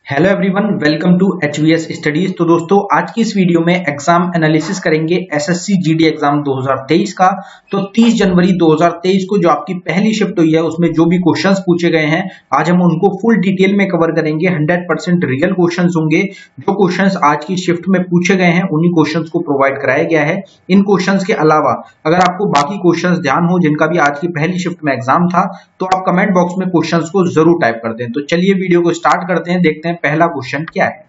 Hello everyone, welcome to HVS studies. तो दोस्तों, आज की इस वीडियो में एग्जाम एनालिसिस करेंगे एसएससी जीडी एग्जाम 2023 का। तो 30 जनवरी 2023 को जो आपकी पहली शिफ्ट हुई है उसमें जो भी क्वेश्चंस पूछे गए हैं आज हम उनको फुल डिटेल में कवर करेंगे। 100% रियल क्वेश्चंस होंगे। जो क्वेश्चंस आज की शिफ्ट में पूछे गए हैं उन्हीं क्वेश्चंस को प्रोवाइड कराया गया है। इन क्वेश्चंस के अलावा अगर आपको बाकी क्वेश्चंस ध्यान हो जिनका भी आज की पहली शिफ्ट में एग्जाम था तो आप कमेंट बॉक्स में क्वेश्चंस को जरूर टाइप कर दें। तो चलिए वीडियो को स्टार्ट करते हैं, देखते हैं पहला क्वेश्चन क्या है।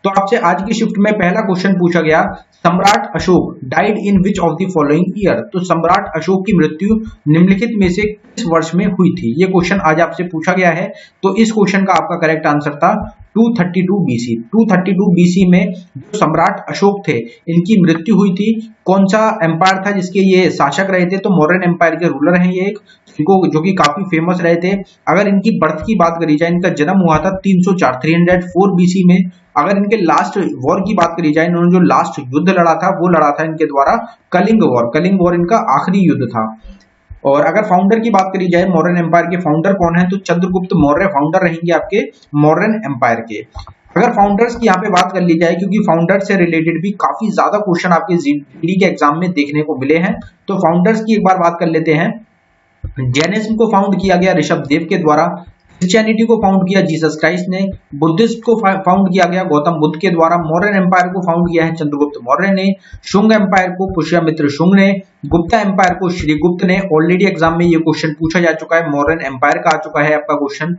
तो आपसे आज की शिफ्ट में पहला क्वेश्चन पूछा गया, सम्राट Ashok died in which of the following year. तो सम्राट अशोक की मृत्यु निम्नलिखित में से किस वर्ष में हुई थी, ये क्वेश्चन आज आपसे पूछा गया है। तो इस क्वेश्चन का आपका करेक्ट आंसर था 232 बीसी। 232 बीसी में जो सम्राट अशोक थे इनकी मृत्यु हुई थी। कौन सा एम्पायर था जिसके ये शासक रहे थे? तो मौर्यन एम्पायर के रूलर हैं ये एक, इनको जो कि काफी फेमस रहे थे। अगर इनकी बर्थ की बात करी जाए, इनका जन्म हुआ था 304 बीसी में। अगर इनके लास्ट वॉर की बात करी जाए, इन्होंने जो लास्ट युद्ध लड़ा था वो लड़ा था इनके द्वारा कलिंग वॉर। कलिंग वॉर इनका आखिरी युद्ध था। और अगर फाउंडर की बात करी जाए, मौर्यन एम्पायर के फाउंडर कौन है? तो चंद्रगुप्त मौर्य फाउंडर रहेंगे आपके मौर्यन एम्पायर के। अगर फाउंडर्स की यहाँ पे बात कर ली जाए, क्योंकि फाउंडर से रिलेटेड भी काफी ज्यादा क्वेश्चन आपके जीडी के एग्जाम में देखने को मिले हैं, तो फाउंडर्स की एक बार बात कर लेते हैं। जैनिज्म को फाउंड किया गया ऋषभ देव के द्वारा। क्रिश्चियनिटी को फाउंड किया जीसस क्राइस्ट ने। बुद्धिस्ट को फाउंड किया गया गौतम बुद्ध के द्वारा। मौर्यन एम्पायर को फाउंड किया है चंद्रगुप्त मौर्य ने। शुंग एम्पायर को पुष्यमित्र शुंग ने। गुप्ता एम्पायर को श्रीगुप्त ने। ऑलरेडी एग्जाम में ये क्वेश्चन पूछा जा चुका है, मौर्यन एम्पायर का आ चुका है आपका क्वेश्चन।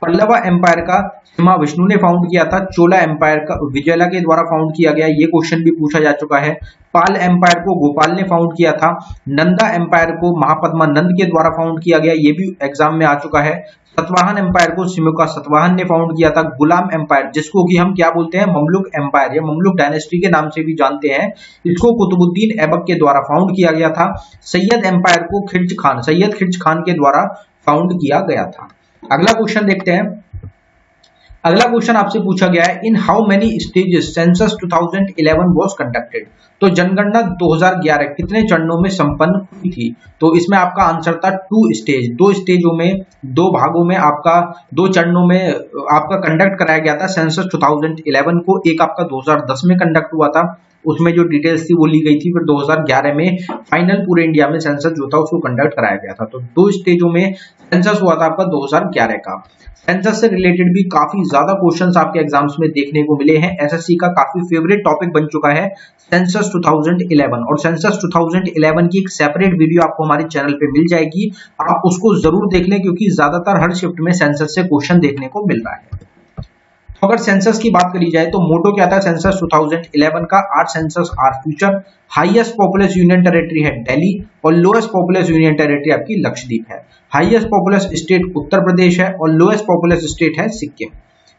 पल्लवा एम्पायर का सिमा विष्णु ने फाउंड किया था। चोला एम्पायर का विजयला के द्वारा फाउंड किया गया, ये क्वेश्चन भी पूछा जा चुका है। पाल एम्पायर को गोपाल ने फाउंड किया था। नंदा एम्पायर को महापद्मा नंद के द्वारा फाउंड किया गया, ये भी एग्जाम में आ चुका है। सतवाहन एम्पायर को सिमुका सतवाहन ने फाउंड किया था। गुलाम एम्पायर, जिसको कि हम क्या बोलते हैं, ममलुक एम्पायर या ममलुक डायनेस्टी के नाम से भी जानते हैं, इसको कुतुबुद्दीन ऐबक के द्वारा फाउंड किया गया था। सैयद एम्पायर को सैयद खिर्ज खान के द्वारा फाउंड किया गया था। अगला क्वेश्चन देखते हैं। अगला क्वेश्चन आपसे पूछा गया है, in how many stages census 2011 was conducted. तो जनगणना 2011 कितने चरणों में संपन्न हुई थी? तो इसमें आपका आंसर था 2 स्टेज। 2 स्टेजों में, 2 भागों में, आपका 2 चरणों में आपका कंडक्ट कराया गया था सेंसस 2011 को। एक आपका 2010 में कंडक्ट हुआ था, उसमें जो डिटेल्स थी वो ली गई थी। फिर 2011 में फाइनल पूरे इंडिया में सेंसस जो था उसको कंडक्ट कराया गया था। तो 2 स्टेजों में सेंसस हुआ था आपका 2011 का। सेंसस से रिलेटेड भी काफी ज्यादा क्वेश्चंस आपके एग्जाम्स में देखने को मिले हैं। एसएससी का काफी फेवरेट टॉपिक बन चुका है सेंसस 2011। और सेंसस 2011 की एक सेपरेट वीडियो आपको हमारे चैनल पे मिल जाएगी, आप उसको जरूर देख लें, क्योंकि ज्यादातर हर शिफ्ट में सेंसस से क्वेश्चन देखने को मिल रहा है। तो अगर सेंसस की बात करी जाए तो मोटो क्या था सेंसस 2011 का? आर सेंसस आर फ्यूचर। हाईएस्ट पॉपुलस यूनियन टेरिटरी है दिल्ली और लोएस्ट पॉपुलस यूनियन टेरिटरी आपकी लक्षद्वीप है। Highest populous state Uttar Pradesh है और लोएस्ट पॉपुलस स्टेट है सिक्किम।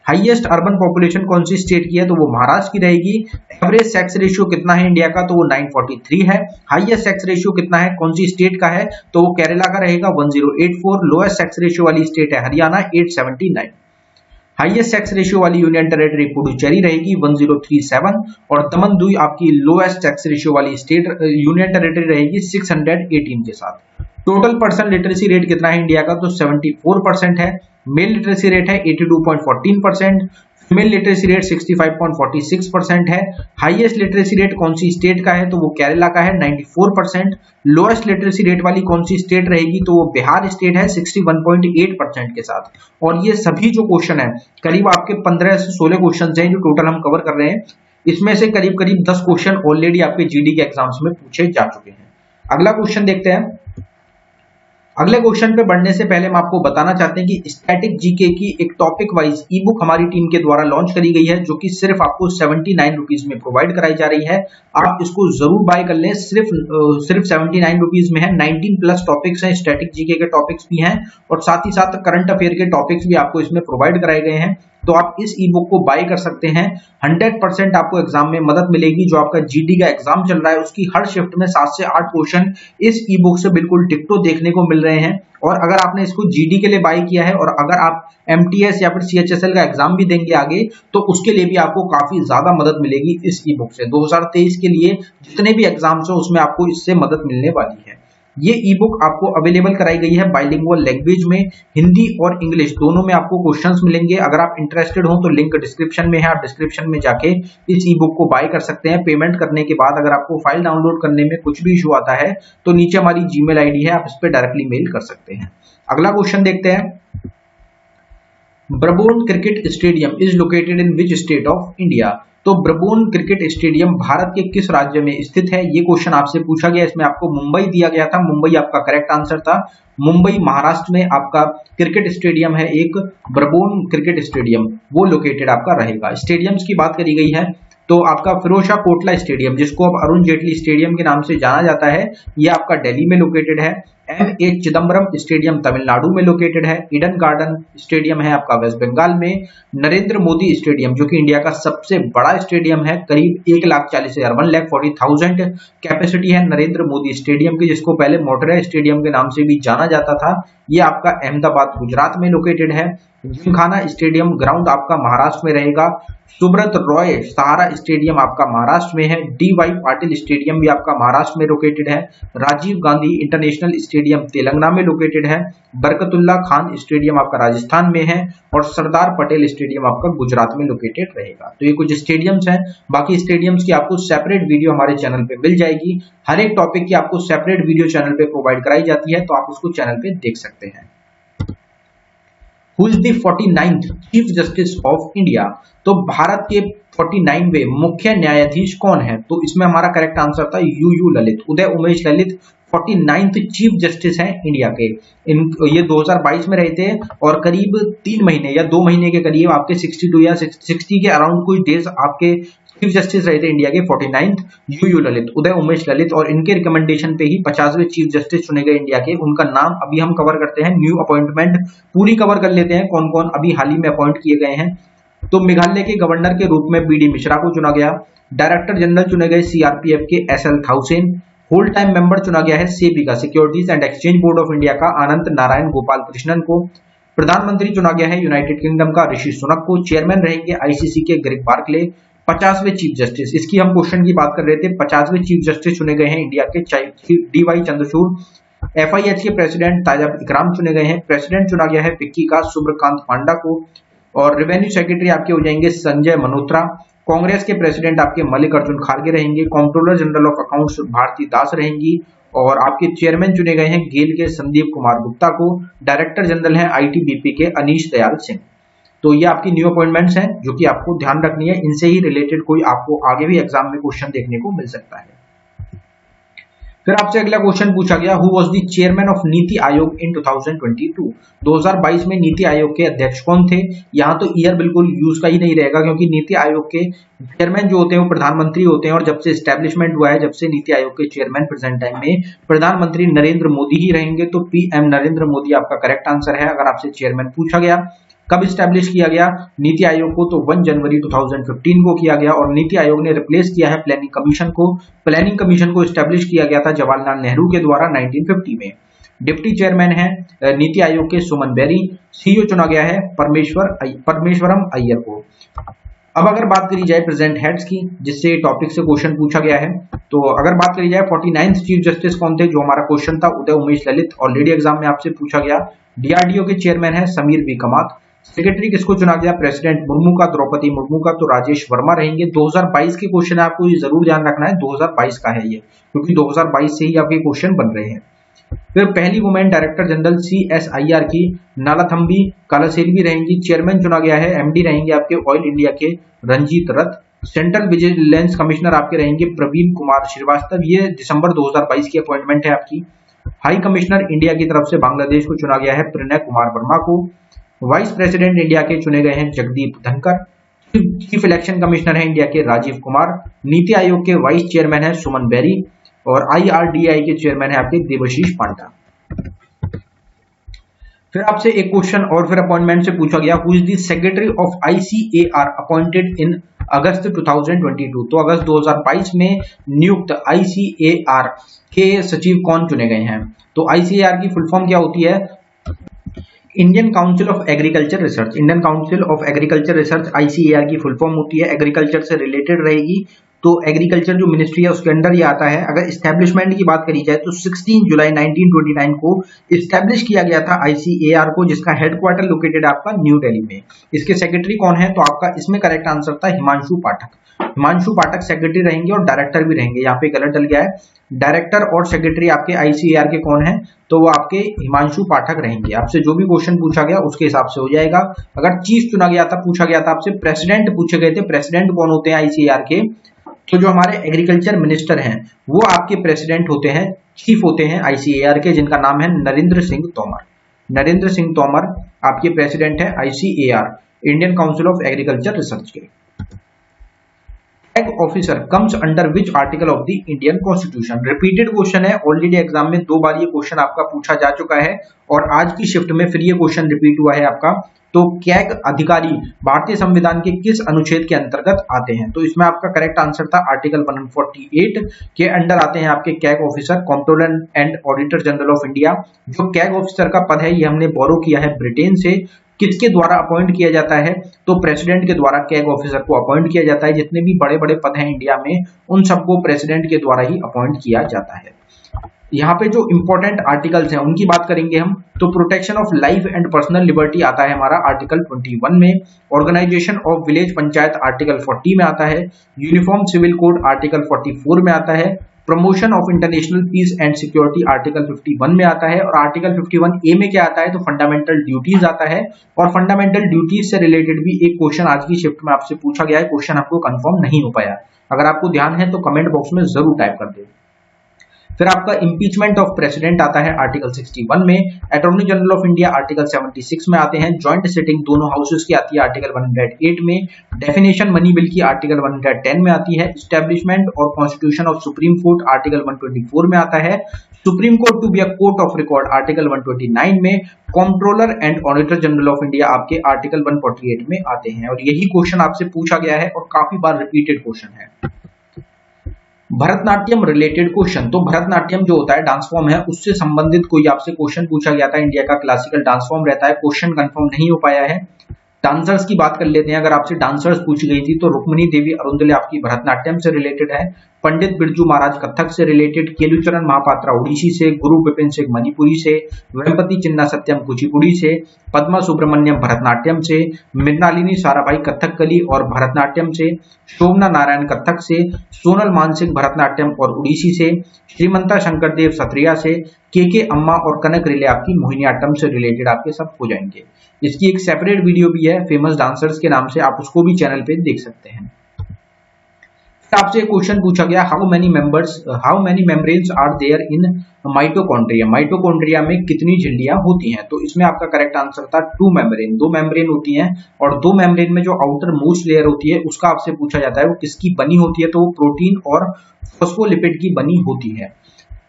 हाईएस्ट अर्बन पॉपुलेशन कौन सी स्टेट की है? तो वो महाराष्ट्र की रहेगी। एवरेज सेक्स रेशियो कितना है इंडिया का? तो वो 943 है। हाईएस्ट सेक्स रेशियो कितना है, कौन सी स्टेट का है? तो वो केरला का रहेगा 1084। लोएस्ट सेक्स रेशियो वाली स्टेट है हरियाणा 879। हाईएस्ट सेक्स रेशियो वाली यूनियन टेरिटरी पुडुचेरी रहेगी 1037। और दमन द्वीप आपकी लोएस्ट सेक्स रेशियो वाली स्टेट यूनियन टेरिटरी रहेगी 618 के साथ। टोटल पर्सन लिटरेसी रेट कितना है इंडिया का? तो 74% है। मेल लिटरेसी रेट है 82.14%। फीमेल लिटरेसी रेट 65.46% है। हाईएस्ट लिटरेसी रेट कौन सी स्टेट का है? तो वो केरला का है 94%। लोएस्ट लिटरेसी रेट वाली कौन सी स्टेट रहेगी? तो वो बिहार स्टेट है 61.8% के साथ। और ये सभी जो क्वेश्चन है, करीब आपके 15 से 16 क्वेश्चन हैं जो टोटल हम कवर कर रहे हैं। इसमें से करीब करीब 10 क्वेश्चन ऑलरेडी आपके जीडी के एग्जाम्स में पूछे जा चुके हैं। अगला क्वेश्चन देखते हैं। अगले क्वेश्चन पे बढ़ने से पहले हम आपको बताना चाहते हैं कि स्टैटिक जीके की एक टॉपिक वाइज ई बुक हमारी टीम के द्वारा लॉन्च करी गई है, जो कि सिर्फ आपको 79 रुपीज में प्रोवाइड कराई जा रही है। आप इसको जरूर बाय कर लें। सिर्फ 79 रुपीज में है। 19 प्लस टॉपिक्स हैं, स्टैटिक जीके के टॉपिक्स भी हैं और साथ ही साथ करंट अफेयर के टॉपिक्स भी आपको इसमें प्रोवाइड कराए गए हैं। तो आप इस ई बुक को बाय कर सकते हैं। 100% आपको एग्जाम में मदद मिलेगी। जो आपका जीडी का एग्जाम चल रहा है उसकी हर शिफ्ट में 7 से 8 क्वेश्चन इस ई बुक से बिल्कुल डिक्टो देखने को मिल रहे हैं। और अगर आपने इसको जीडी के लिए बाय किया है और अगर आप एमटीएस या फिर सीएचएसएल का एग्जाम भी देंगे आगे, तो उसके लिए भी आपको काफी ज्यादा मदद मिलेगी इस ई बुक से। 2023 के लिए जितने भी एग्जाम्स हो उसमें आपको इससे मदद मिलने वाली है। ये ई बुक आपको अवेलेबल कराई गई है बाइलिंगुअल लैंग्वेज में, हिंदी और इंग्लिश दोनों में आपको क्वेश्चंस मिलेंगे। अगर आप इंटरेस्टेड हो तो लिंक डिस्क्रिप्शन में है, आप डिस्क्रिप्शन में जाके इस ई बुक को बाय कर सकते हैं। पेमेंट करने के बाद अगर आपको फाइल डाउनलोड करने में कुछ भी इशू आता है तो नीचे हमारी जीमेल आईडी है, आप इस पर डायरेक्टली मेल कर सकते हैं। अगला क्वेश्चन देखते हैं, Brabourne cricket stadium is located in which state of India. तो ब्रबोर्न क्रिकेट स्टेडियम भारत के किस राज्य में स्थित है, ये क्वेश्चन आपसे पूछा गया। इसमें आपको मुंबई दिया गया था, मुंबई आपका करेक्ट आंसर था। मुंबई महाराष्ट्र में आपका क्रिकेट स्टेडियम है एक, ब्रबोर्न क्रिकेट स्टेडियम, वो लोकेटेड आपका रहेगा। स्टेडियम्स की बात करी गई है तो आपका फिरोजशाह कोटला स्टेडियम, जिसको अब अरुण जेटली स्टेडियम के नाम से जाना जाता है, ये आपका दिल्ली में लोकेटेड है। M.A. चिदम्बरम स्टेडियम तमिलनाडु में लोकेटेड है। ईडन गार्डन स्टेडियम है आपका वेस्ट बंगाल में। नरेंद्र मोदी स्टेडियम जो कि इंडिया का सबसे बड़ा स्टेडियम है, करीब 1,40,000 1,40,000 कैपेसिटी है नरेंद्र मोदी स्टेडियम की, जिसको पहले मोटेरा स्टेडियम के नाम से भी जाना जाता था, ये आपका अहमदाबाद गुजरात में लोकेटेड है। जिमखाना स्टेडियम ग्राउंड आपका महाराष्ट्र में रहेगा। सुब्रत रॉय सहारा स्टेडियम आपका महाराष्ट्र में है। D.Y. पाटिल स्टेडियम भी आपका महाराष्ट्र में लोकेटेड है। राजीव गांधी इंटरनेशनल स्टेडियम तेलंगाना में लोकेटेड है। बरकतुल्ला खान स्टेडियम आपका राजस्थान में है और सरदार पटेल स्टेडियम आपका गुजरात में लोकेटेड रहेगा। तो ये कुछ स्टेडियम्स हैं, बाकी स्टेडियम्स की आपको सेपरेट वीडियो हमारे चैनल पे मिल जाएगी। हर एक टॉपिक की आपको सेपरेट वीडियो चैनल पे प्रोवाइड कराई जाती है, तो आप उसको चैनल पे देख सकते हैं। Who is the 49th chief justice of India. तो भारत के 49वें मुख्य न्यायाधीश कौन है, तो इसमें हमारा करेक्ट आंसर था you Lalit, Uday Umesh Lalit 49th chief justice हैं इंडिया के। ये 2022 में रहे थे और करीब 3 महीने या 2 महीने के करीब आपके 62 या 60 के अराउंड कुछ डेज आपके चीफ जस्टिस रहे थे इंडिया के 49th यू ललित, उदय उमेश ललित, और इनके रिकमेंडेशन पे ही 50वें चीफ जस्टिस चुने गए इंडिया के। उनका नाम अभी हम कवर करते हैं, न्यू अपॉइंटमेंट पूरी कवर कर लेते हैं, कौन कौन अभी हाल ही में अपॉइंट किए गए हैं। तो मेघालय के गवर्नर के रूप में BD मिश्रा को चुना गया। डायरेक्टर जनरल चुने गए CRPF के SL थाउसेन। होल टाइम मेंबर चुना गया है सेबी का, securities and exchange board of India का, अनंत नारायण गोपाल कृष्णन को। प्रधानमंत्री चुना गया है यूनाइटेड किंगडम का ऋषि सुनक को। चेयरमैन रहेंगे ICC के ग्रेग बार्कले। 50वें चीफ जस्टिस, इसकी हम क्वेश्चन की बात कर रहे थे, 50वें चीफ जस्टिस चुने गए हैं इंडिया के D.Y. चंद्रचूड़। FIH के प्रेसिडेंट ताजब इकराम चुने गए हैं। प्रेसिडेंट चुना गया है पिक्की का सूर्यकांत पांडा को। और रेवेन्यू सेक्रेटरी आपके हो जाएंगे संजय मल्होत्रा। कांग्रेस के प्रेसिडेंट आपके मल्लिकार्जुन खड़गे रहेंगे। Controller general of accounts Bharti Das रहेंगी। और आपके चेयरमैन चुने गए हैं गेल के संदीप कुमार गुप्ता को। डायरेक्टर जनरल हैं ITBP के अनीश दयाल सिंह। तो ये आपकी न्यू अपॉइंटमेंट्स हैं जो कि आपको ध्यान रखनी है, इनसे ही रिलेटेड कोई आपको आगे भी एग्जाम में क्वेश्चन देखने को मिल सकता है। फिर आपसे अगला क्वेश्चन पूछा गया, who was the chairman of NITI Aayog इन 2022। 2022 में नीति आयोग के अध्यक्ष कौन थे। यहाँ तो ईयर बिल्कुल यूज का ही नहीं रहेगा, क्योंकि नीति आयोग के चेयरमैन जो होते हैं वो प्रधानमंत्री होते हैं, और जब से एस्टेब्लिशमेंट हुआ है, जब से नीति आयोग के चेयरमैन प्रेजेंट टाइम में प्रधानमंत्री नरेंद्र मोदी ही रहेंगे। तो PM नरेंद्र मोदी आपका करेक्ट आंसर है अगर आपसे चेयरमैन पूछा गया। कब स्टैब्लिश किया गया नीति आयोग को, तो 1 जनवरी 2015 को किया गया। और नीति आयोग ने रिप्लेस किया है प्लानिंग कमीशन को। प्लानिंग कमीशन को स्टैब्लिश किया गया था जवाहरलाल नेहरू के द्वारा 1950 में। डिप्टी चेयरमैन है नीति आयोग के सुमन बेरी। CEO चुना गया है परमेश्वरम अय्यर को। अब अगर बात करी जाए प्रेजेंट हेड्स की, जिससे टॉपिक से क्वेश्चन पूछा गया है, तो अगर बात करी जाए 49th चीफ जस्टिस कौन थे, जो हमारा क्वेश्चन था उदय उमेश ललित, ऑलरेडी एग्जाम में आपसे पूछा गया। DRDO के चेयरमैन है समीर V कमात। सेक्रेटरी किसको चुना गया, प्रेसिडेंट मुर्मू का, द्रौपदी मुर्मू का, तो राजेश वर्मा रहेंगे। 2022 के क्वेश्चन आपको ये जरूर ध्यान रखना है, 2022 का है ये, क्योंकि 2022 से ही आपके क्वेश्चन बन रहे हैं। फिर पहली वुमेन डायरेक्टर जनरल CSIR की नालाथम्बी कालासेल्वी रहेंगी। चेयरमैन चुना गया है MD रहेंगे आपके ऑयल इंडिया के रंजीत रथ। सेंट्रल विजिलेंस कमिश्नर आपके रहेंगे प्रवीण कुमार श्रीवास्तव, ये दिसंबर 2022 की अपॉइंटमेंट है आपकी। हाई कमिश्नर इंडिया की तरफ से बांग्लादेश को चुना गया है प्रणय कुमार वर्मा को। वाइस प्रेसिडेंट इंडिया के चुने गए हैं Jagdeep Dhankhar. Chief election commissioner है इंडिया के राजीव कुमार। नीति आयोग के वाइस चेयरमैन है सुमन बेरी। और IRDAI के चेयरमैन है आपके देवशीष पांडा। फिर आपसे एक क्वेश्चन और फिर अपॉइंटमेंट से पूछा गया, who is the secretary of ICAR appointed in August 2022। तो अगस्त 2022 में नियुक्त ICAR के सचिव कौन चुने गए हैं। तो ICAR की फुल फॉर्म क्या होती है, Indian council of agriculture research. Indian council of agriculture research ICAR की फुल फॉर्म होती है, एग्रीकल्चर से रिलेटेड रहेगी। तो एग्रीकल्चर जो मिनिस्ट्री है उसके अंडर ये आता है। अगर इस्टेब्लिशमेंट की बात करी जाए तो 16 जुलाई 1929 को इस्टेब्लिश किया गया था ICAR को, जिसका हेडक्वार्टर लोकेटेड है आपका न्यू दिल्ली में। इसके सेक्रेटरी कौन है, तो आपका इसमें करेक्ट आंसर था हिमांशु पाठक। हिमांशु पाठक सेक्रेटरी रहेंगे और डायरेक्टर भी रहेंगे, यहाँ पे गलत डल गया है। डायरेक्टर और सेक्रेटरी आपके ICAR के कौन है, तो वो आपके हिमांशु पाठक रहेंगे। आपसे जो भी क्वेश्चन पूछा गया उसके हिसाब से हो जाएगा। अगर चीफ चुना गया था, पूछा गया था आपसे प्रेसिडेंट पूछे गए थे, प्रेसिडेंट कौन होते हैं ICAR के, तो जो हमारे एग्रीकल्चर मिनिस्टर हैं वो आपके प्रेसिडेंट होते हैं, चीफ होते हैं ICAR के, जिनका नाम है नरेंद्र सिंह तोमर। नरेंद्र सिंह तोमर आपके प्रेसिडेंट है ICAR, Indian council of agriculture research के। Flag officer comes under which article of the Indian constitution. Repeated question है, ऑलरेडी एग्जाम में 2 बार ये क्वेश्चन आपका पूछा जा चुका है और आज की शिफ्ट में फिर ये क्वेश्चन रिपीट हुआ है आपका। तो कैग अधिकारी भारतीय संविधान के किस अनुच्छेद के अंतर्गत आते हैं, तो इसमें आपका करेक्ट आंसर था आर्टिकल 148 के अंडर आते हैं आपके CAG officer, controller and auditor general of India. जो कैग ऑफिसर का पद है ये हमने बोरो किया है ब्रिटेन से। किसके द्वारा अपॉइंट किया जाता है, तो प्रेसिडेंट के द्वारा कैग ऑफिसर को अपॉइंट किया जाता है। जितने भी बड़े बड़े पद हैं इंडिया में उन सबको प्रेसिडेंट के द्वारा ही अपॉइंट किया जाता है। यहाँ पे जो इंपॉर्टेंट आर्टिकल्स हैं उनकी बात करेंगे हम, तो protection of life and personal liberty आता है हमारा आर्टिकल 21 में। Organisation of village panchayat article 40 में आता है। यूनिफॉर्म सिविल कोड आर्टिकल 44 में आता है। Promotion of international peace and security article 51 में आता है। और आर्टिकल 51A में क्या आता है, तो फंडामेंटल ड्यूटीज आता है। और फंडामेंटल ड्यूटीज से रिलेटेड भी एक क्वेश्चन आज की शिफ्ट में आपसे पूछा गया है, क्वेश्चन आपको कंफर्म नहीं हो पाया। अगर आपको ध्यान है तो कमेंट बॉक्स में जरूर टाइप कर दे। फिर आपका इंपीचमेंट ऑफ प्रेसिडेंट आता है आर्टिकल 61 में। Attorney general of India article 76 में आते हैं। जॉइंट सिटिंग दोनों हाउसेस की आती है आर्टिकल 108 में। डेफिनेशन मनी बिल की आर्टिकल 110 में आती है। एस्टेब्लिशमेंट और constitution of supreme court article 124 में आता है। Supreme court to be a court of record article 129 में। Controller and auditor general of India आपके आर्टिकल 148 में आते हैं। और यही क्वेश्चन आपसे पूछा गया है और काफी बार रिपीटेड क्वेश्चन है। भरतनाट्यम रिलेटेड क्वेश्चन, तो भरतनाट्यम जो होता है डांस फॉर्म है, उससे संबंधित कोई आपसे क्वेश्चन पूछा गया था। इंडिया का क्लासिकल डांस फॉर्म रहता है, क्वेश्चन कंफर्म नहीं हो पाया है। डांसर्स की बात कर लेते हैं। अगर आपसे डांसर्स पूछी गई थी तो रुक्मिणी देवी अरुंदले आपकी भरतनाट्यम से रिलेटेड है। पंडित बिरजू महाराज कथक से रिलेटेड। केलुचरण महापात्रा ओडिसी से। गुरु विपिन सिंह मणिपुरी से। वेम्पति चिन्ना सत्यम कुचिपुड़ी से। पद्मा सुब्रमण्यम भरतनाट्यम से। मृणालिनी साराभाई कथकली और भरतनाट्यम से। शोभना नारायण कथक से। सोनल मानसिंह भरतनाट्यम और ओडिसी से। श्रीमंता शंकर देव सत्रिया से। के अम्मा और कनक रिले आपकी मोहिनीअट्टम से रिलेटेड आपके सब हो जाएंगे। इसकी एक सेपरेट वीडियो भी है फेमस डांसर्स के नाम से, आप उसको भी चैनल पे देख सकते हैं। आपसे क्वेश्चन पूछा गया, how many membranes are there in mitochondria. Mitochondria में कितनी झिल्लियां होती हैं, तो इसमें आपका करेक्ट आंसर था 2 मेम्ब्रेन। 2 मेम्ब्रेन होती हैं और 2 मेम्ब्रेन में जो आउटर मोस्ट लेयर होती है उसका आपसे पूछा जाता है वो किसकी बनी होती है, तो वो प्रोटीन और फॉस्फोलिपिड की बनी होती है।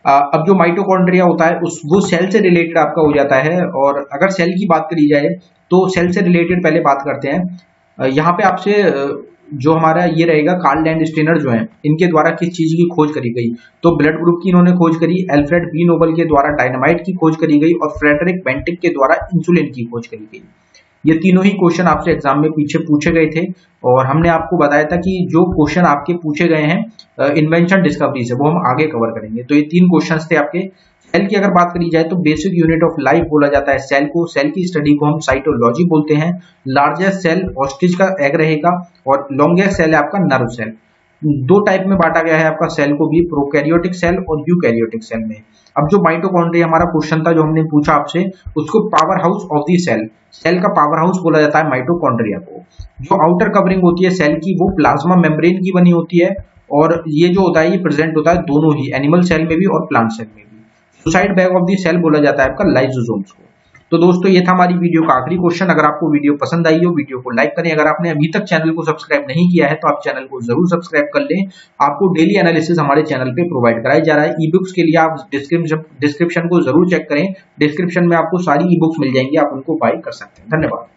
अब जो माइटोकॉन्ड्रिया होता है वो सेल से रिलेटेड आपका हो जाता है। और अगर सेल की बात करी जाए तो सेल से रिलेटेड पहले बात करते हैं। यहाँ पे आपसे जो हमारा ये रहेगा, कार्ल लैंडस्टीनर जो है इनके द्वारा किस चीज की खोज करी गई, तो ब्लड ग्रुप की इन्होंने खोज करी। एल्फ्रेड बी नोबल के द्वारा डायनामाइट की खोज करी गई और फ्रेडरिक बेंटिक के द्वारा इंसुलिन की खोज करी गई। ये तीनों ही क्वेश्चन आपसे एग्जाम में पीछे पूछे गए थे और हमने आपको बताया था कि जो क्वेश्चन आपके पूछे गए हैं इन्वेंशन डिस्कवरी से वो हम आगे कवर करेंगे। तो ये 3 क्वेश्चंस थे आपके। सेल की अगर बात करी जाए तो बेसिक यूनिट ऑफ लाइफ बोला जाता है सेल को। सेल की स्टडी को हम साइटोलॉजी बोलते हैं। लार्जेस्ट सेल ऑस्ट्रिच का एग रहेगा और लॉन्गेस्ट सेल है आपका नर्व सेल। 2 टाइप में बांटा गया है आपका सेल को भी, प्रोकैरियोटिक सेल और यूकैरियोटिक सेल में। अब जो माइटोकॉन्ड्रिया हमारा क्वेश्चन था जो हमने पूछा आपसे, उसको power house of the cell का पावर हाउस बोला जाता है माइटोकॉन्ड्रिया को। जो आउटर कवरिंग होती है सेल की वो प्लाज्मा मेम्ब्रेन की बनी होती है और ये जो होता है ये प्रेजेंट होता है दोनों ही एनिमल सेल में भी और प्लांट सेल में भी। Suicide bag of the cell बोला जाता है आपका लाइसोसोम्स को। तो दोस्तों ये था हमारी वीडियो का आखिरी क्वेश्चन। अगर आपको वीडियो पसंद आई हो वीडियो को लाइक करें। अगर आपने अभी तक चैनल को सब्सक्राइब नहीं किया है तो आप चैनल को जरूर सब्सक्राइब कर लें। आपको डेली एनालिसिस हमारे चैनल पे प्रोवाइड कराया जा रहा है। ई बुक्स के लिए आप डिस्क्रिप्शन को जरूर चेक करें। डिस्क्रिप्शन में आपको सारी ई बुक्स मिल जाएंगी, आप उनको बाय कर सकते हैं। धन्यवाद।